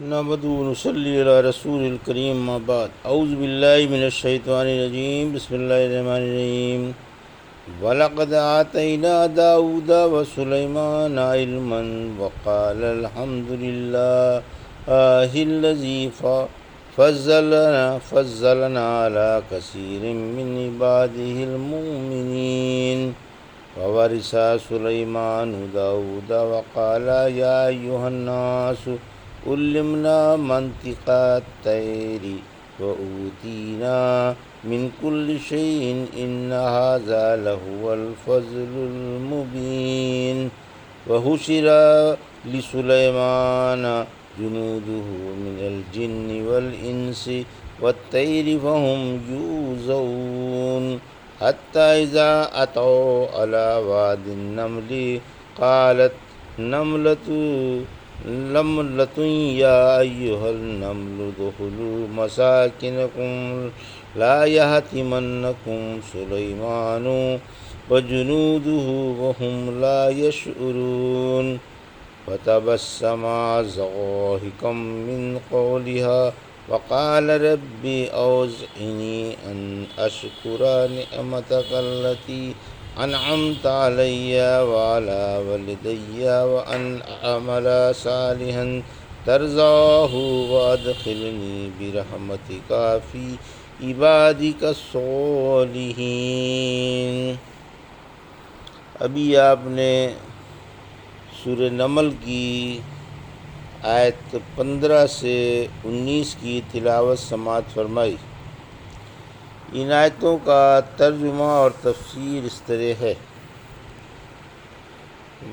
نحمده ونصلي على رسول الكريم ما بعد اعوذ بالله من الشيطان الرجيم بسم الله الرحمن الرحيم ولقد آتينا داود وسليمان علما وقال الحمد لله الذي فضلنا على كثير من عباده المؤمنين وورث سليمان داود وقال يا أيها الناس علمنا منطق الطير وأوتينا من كل شيء إن هذا لهو الفضل المبين وحشر لسليمان جنوده من الجن والإنس والطير فهم يوزعون حتى إذا أتوا على واد النمل قالت نملة يا أيها النمل ادخلوا مساكنكم لا يهتمنكم سليمان وجنوده وهم لا يشعرون فتبسم ضاحكا من قولها وقال رب أوزعني أن أشكر نعمتك التي أنعمت علي وعلى والدي وأن أعمل صالحا ترضاه وأدخلني برحمتك في عبادك الصالحين۔ ابھی آپ نے سورہ نمل کی آیت 15 سے 19 کی تلاوت سماعت فرمائی۔ ان آیتوں کا ترجمہ اور تفسیر اس طرح ہے: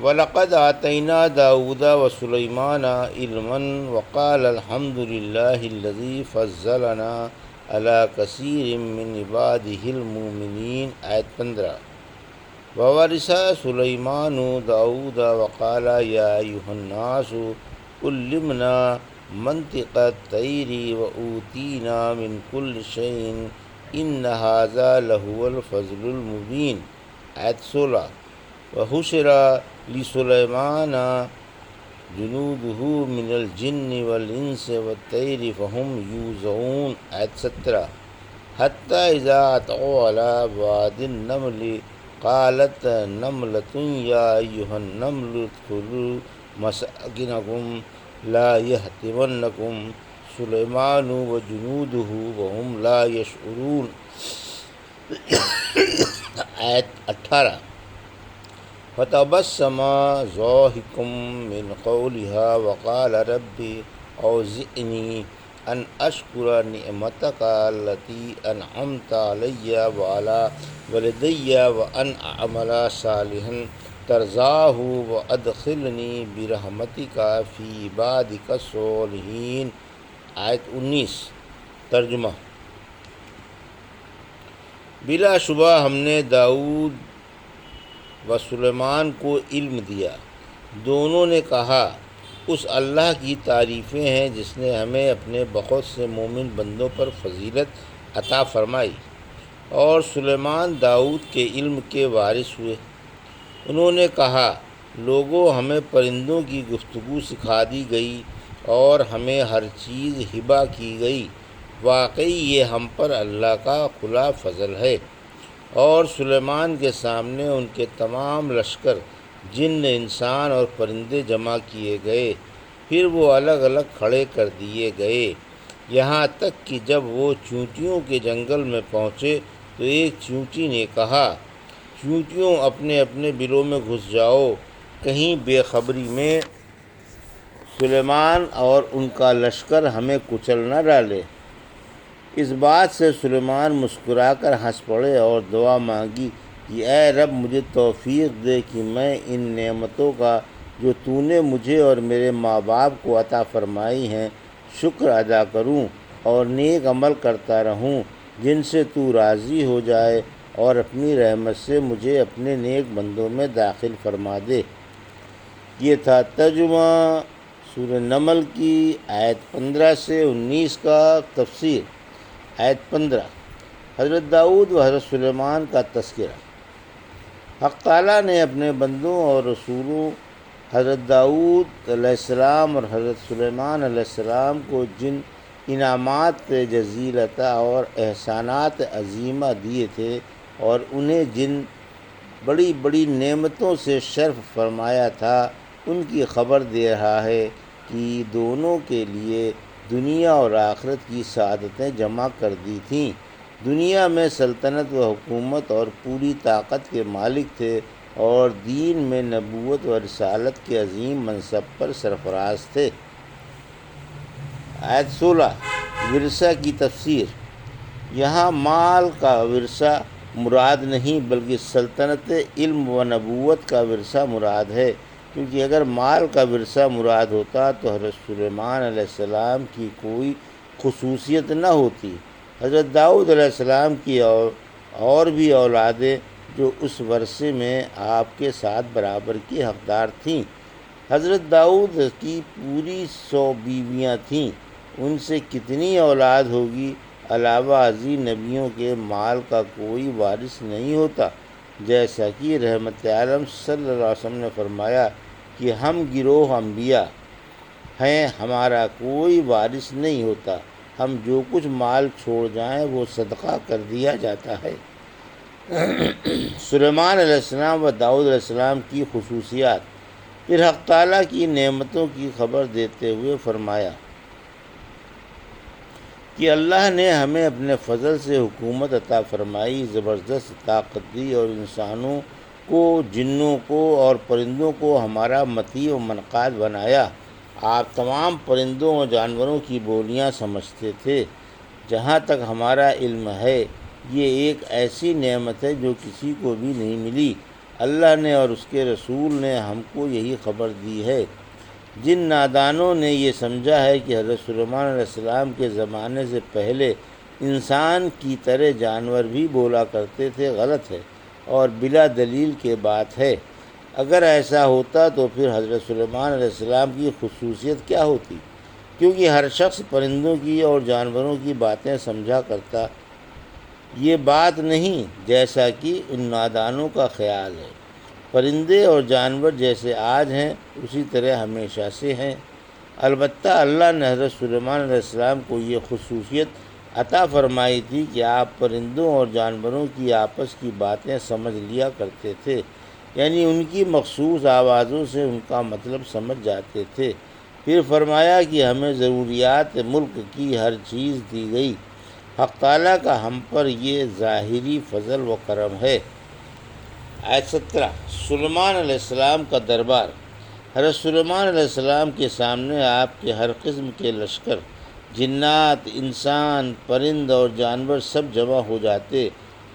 وَلَقَدْ آتَيْنَا دَاوُودَ وَسُلَيْمَانَ عِلْمًا وَقَالَ الْحَمْدُ لِلَّهِ الَّذِي فَضَّلَنَا عَلَى كَثِيرٍ مِّنْ عِبَادِهِ الْمُؤْمِنِينَ آیت 15۔ وَوَرِثَ سُلَيْمَانُ دَاوُودَ وَقَالَ يَا أَيُّهَا النَّاسُ عُلِّمْنَا مَنطِقَ الطَّيْرِ وَأُوتِينَا مِنْ كُلِّ شَيْءٍ إِنَّ هَذَا لَهُوَ الْفَضْلُ الْمُبِينُ آیت 16۔ وَحُشِرَ لِسُلَيْمَانَ جُنُودُهُ مِنَ الْجِنِّ وَالْإِنسِ وَالطَّيْرِ فَهُمْ يُوزَعُونَ آیت 17۔ حَتَّى إِذَا أَتَوْا عَلَى وَادِ النَّمْلِ قَالَتْ نَمْلَةٌ يَا أَيُّهَا النَّمْلُ ادْخُلُوا مَسَاكِنَكُمْ لَا يَحْطِمَنَّكُمْ سُلَيْمَانُ وَجُنُودُهُ وَهُمْ لَا يَشْعُرُونَ آیت 18۔ فتبسم ضاحكا من قولها وقال رب أوزعني أن أشكر نعمتك التي أنعمت علي وعلى والدي وأن أعمل صالحا ترضاه وأدخلني برحمتك في عبادك الصالحين آیت 19۔ ترجمہ: بلا شبہ ہم نے داؤد و سلیمان کو علم دیا۔ دونوں نے کہا، اس اللہ کی تعریفیں ہیں جس نے ہمیں اپنے بہت سے مومن بندوں پر فضیلت عطا فرمائی، اور سلیمان داؤد کے علم کے وارث ہوئے۔ انہوں نے کہا، لوگوں، ہمیں پرندوں کی گفتگو سکھا دی گئی اور ہمیں ہر چیز ہبہ کی گئی۔ واقعی یہ ہم پر اللہ کا کھلا فضل ہے۔ اور سلیمان کے سامنے ان کے تمام لشکر، جن، انسان اور پرندے جمع کیے گئے، پھر وہ الگ الگ کھڑے کر دیے گئے، یہاں تک کہ جب وہ چونٹیوں کے جنگل میں پہنچے تو ایک چونٹی نے کہا، چونٹیوں، اپنے اپنے بلوں میں گھس جاؤ، کہیں بے خبری میں سلیمان اور ان کا لشکر ہمیں کچل نہ ڈالے۔ اس بات سے سلیمان مسکرا کر ہنس پڑے اور دعا مانگی کہ اے رب، مجھے توفیق دے کہ میں ان نعمتوں کا جو تو نے مجھے اور میرے ماں باپ کو عطا فرمائی ہیں شکر ادا کروں اور نیک عمل کرتا رہوں جن سے تو راضی ہو جائے، اور اپنی رحمت سے مجھے اپنے نیک بندوں میں داخل فرما دے۔ یہ تھا ترجمہ سورہ نمل کی آیت 15 سے 19 کا تفسیر۔ آیت 15۔ حضرت داؤد و حضرت سلیمان کا تذکرہ۔ حق تعالیٰ نے اپنے بندوں اور رسولوں حضرت داؤد علیہ السلام اور حضرت سلیمان علیہ السلام کو جن انعامات جزیلتہ اور احسانات عظیمہ دیے تھے اور انہیں جن بڑی بڑی نعمتوں سے شرف فرمایا تھا، ان کی خبر دے رہا ہے کہ دونوں کے لیے دنیا اور آخرت کی سعادتیں جمع کر دی تھیں۔ دنیا میں سلطنت و حکومت اور پوری طاقت کے مالک تھے، اور دین میں نبوت و رسالت کے عظیم منصب پر سرفراز تھے۔ آیت 16 ورثہ کی تفسیر۔ یہاں مال کا ورثہ مراد نہیں بلکہ سلطنت، علم و نبوت کا ورثہ مراد ہے، کیونکہ اگر مال کا ورثہ مراد ہوتا تو حضرت سلیمان علیہ السلام کی کوئی خصوصیت نہ ہوتی۔ حضرت داؤد علیہ السلام کی اور بھی اولادیں جو اس ورثے میں آپ کے ساتھ برابر کی حقدار تھیں۔ حضرت داؤد کی پوری 100 بیویاں تھیں، ان سے کتنی اولاد ہوگی؟ علاوہ ازیں نبیوں کے مال کا کوئی وارث نہیں ہوتا، جیسا کہ رحمت عالم صلی اللہ علیہ وسلم نے فرمایا کہ ہم گروہ انبیاء ہیں، ہمارا کوئی وارث نہیں ہوتا، ہم جو کچھ مال چھوڑ جائیں وہ صدقہ کر دیا جاتا ہے۔ سلیمان علیہ السلام و داؤد علیہ السلام کی خصوصیات۔ پھر حق تعالیٰ کی نعمتوں کی خبر دیتے ہوئے فرمایا کہ اللہ نے ہمیں اپنے فضل سے حکومت عطا فرمائی، زبردست طاقت دی، اور انسانوں کو، جنوں کو اور پرندوں کو ہمارا مطیع و منقاد بنایا۔ آپ تمام پرندوں اور جانوروں کی بولیاں سمجھتے تھے۔ جہاں تک ہمارا علم ہے، یہ ایک ایسی نعمت ہے جو کسی کو بھی نہیں ملی۔ اللہ نے اور اس کے رسول نے ہم کو یہی خبر دی ہے۔ جن نادانوں نے یہ سمجھا ہے کہ حضرت سلیمان علیہ السلام کے زمانے سے پہلے انسان کی طرح جانور بھی بولا کرتے تھے، غلط ہے اور بلا دلیل کے بات ہے۔ اگر ایسا ہوتا تو پھر حضرت سلیمان علیہ السلام کی خصوصیت کیا ہوتی؟ کیونکہ ہر شخص پرندوں کی اور جانوروں کی باتیں سمجھا کرتا، یہ بات نہیں جیسا کہ ان نادانوں کا خیال ہے۔ پرندے اور جانور جیسے آج ہیں اسی طرح ہمیشہ سے ہیں۔ البتہ اللہ نے حضرت سلیمان علیہ السلام کو یہ خصوصیت عطا فرمائی تھی کہ آپ پرندوں اور جانوروں کی آپس کی باتیں سمجھ لیا کرتے تھے، یعنی ان کی مخصوص آوازوں سے ان کا مطلب سمجھ جاتے تھے۔ پھر فرمایا کہ ہمیں ضروریات ملک کی ہر چیز دی گئی۔ حق تعالیٰ کا ہم پر یہ ظاہری فضل و کرم ہے۔ آیت 17 سلیمان علیہ السلام کا دربار۔ حضرت سلیمان علیہ السلام کے سامنے آپ کے ہر قسم کے لشکر، جنات، انسان، پرند اور جانور سب جمع ہو جاتے۔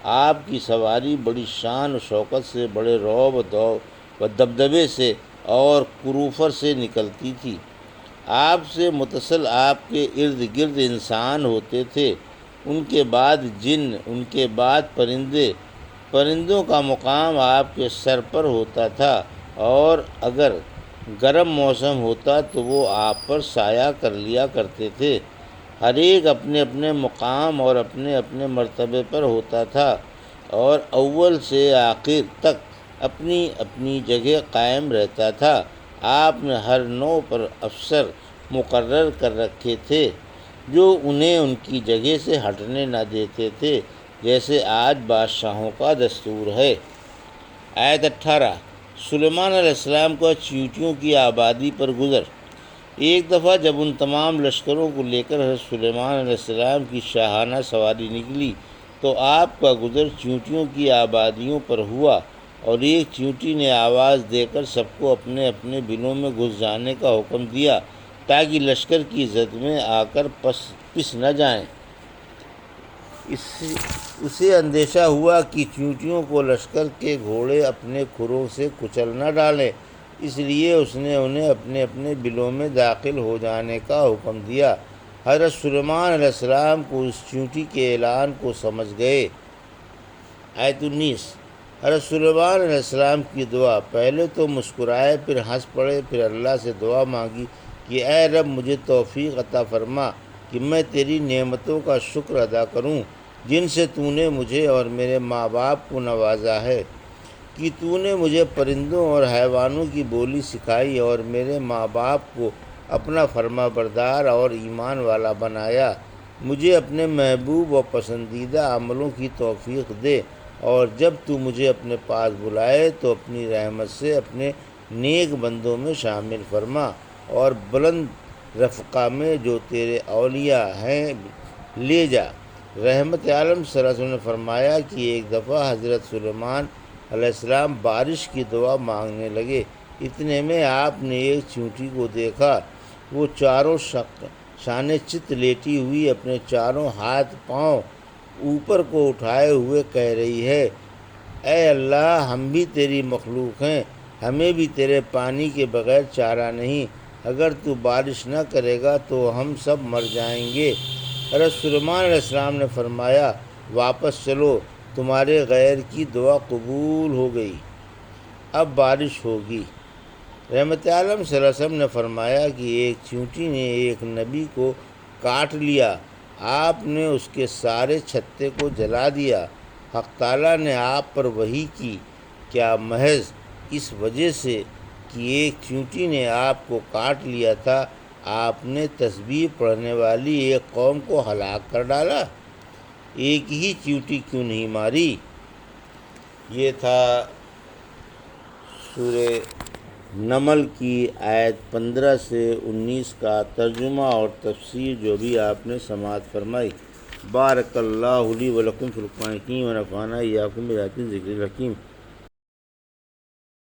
آپ کی سواری بڑی شان و شوکت سے، بڑے رعب و دبدبے سے اور کروفر سے نکلتی تھی۔ آپ سے متصل آپ کے ارد گرد انسان ہوتے تھے، ان کے بعد جن، ان کے بعد پرندے۔ پرندوں کا مقام آپ کے سر پر ہوتا تھا، اور اگر گرم موسم ہوتا تو وہ آپ پر سایہ کر لیا کرتے تھے۔ ہر ایک اپنے اپنے مقام اور اپنے اپنے مرتبے پر ہوتا تھا، اور اول سے آخر تک اپنی اپنی جگہ قائم رہتا تھا۔ آپ نے ہر نوع پر افسر مقرر کر رکھے تھے جو انہیں ان کی جگہ سے ہٹنے نہ دیتے تھے، جیسے آج بادشاہوں کا دستور ہے۔ آیت 18 سلیمان علیہ السلام کا چیونٹیوں کی آبادی پر گزر۔ ایک دفعہ جب ان تمام لشکروں کو لے کر حضرت سلیمان علیہ السلام کی شاہانہ سواری نکلی تو آپ کا گزر چیونٹیوں کی آبادیوں پر ہوا، اور ایک چیونٹی نے آواز دے کر سب کو اپنے اپنے بلوں میں گھس جانے کا حکم دیا تاکہ لشکر کی زد میں آ کر پس نہ جائیں۔ اسے اندیشہ ہوا کہ چیونٹیوں کو لشکر کے گھوڑے اپنے کھروں سے کچل نہ ڈالیں، اس لیے اس نے انہیں اپنے اپنے بلوں میں داخل ہو جانے کا حکم دیا۔ حضرت سلیمان علیہ السلام کو اس چیونٹی کے اعلان کو سمجھ گئے۔ آیت 19 حضرت سلیمان علیہ السلام کی دعا۔ پہلے تو مسکرائے، پھر ہنس پڑے، پھر اللہ سے دعا مانگی کہ اے رب مجھے توفیق عطا فرما کہ میں تیری نعمتوں کا شکر ادا کروں جن سے تو نے مجھے اور میرے ماں باپ کو نوازا ہے۔ کہ تو نے مجھے پرندوں اور حیوانوں کی بولی سکھائی اور میرے ماں باپ کو اپنا فرما بردار اور ایمان والا بنایا۔ مجھے اپنے محبوب و پسندیدہ عملوں کی توفیق دے، اور جب تو مجھے اپنے پاس بلائے تو اپنی رحمت سے اپنے نیک بندوں میں شامل فرما، اور بلند رفقہ میں جو تیرے اولیاء ہیں لے جا۔ رحمت عالم صلی اللہ علیہ وسلم نے فرمایا کہ ایک دفعہ حضرت سلیمان علیہ السلام بارش کی دعا مانگنے لگے۔ اتنے میں آپ نے ایک چیونٹی کو دیکھا، وہ چاروں شانے چت لیٹی ہوئی اپنے چاروں ہاتھ پاؤں اوپر کو اٹھائے ہوئے کہہ رہی ہے، اے اللہ، ہم بھی تیری مخلوق ہیں، ہمیں بھی تیرے پانی کے بغیر چارہ نہیں، اگر تو بارش نہ کرے گا تو ہم سب مر جائیں گے۔ حضرت سلیمان علیہ السلام نے فرمایا، واپس چلو، تمہارے غیر کی دعا قبول ہو گئی، اب بارش ہوگی۔ رحمت عالم صلی اللہ علیہ وسلم نے فرمایا کہ ایک چیونٹی نے ایک نبی کو کاٹ لیا، آپ نے اس کے سارے چھتے کو جلا دیا۔ حق تعالیٰ نے آپ پر وحی کی، کیا محض اس وجہ سے کہ ایک چیونٹی نے آپ کو کاٹ لیا تھا، آپ نے تسبیح پڑھنے والی ایک قوم کو ہلاک کر ڈالا؟ ایک ہی چیونٹی کیوں نہیں ماری؟ یہ تھا سورہ نمل کی آیت 15 سے 19 کا ترجمہ اور تفسیر جو بھی آپ نے سماعت فرمائی۔ بارک اللہ لی و لکم فی القرآن الحکیم و نفعنی وایاکم بآیات الذکر الحکیم۔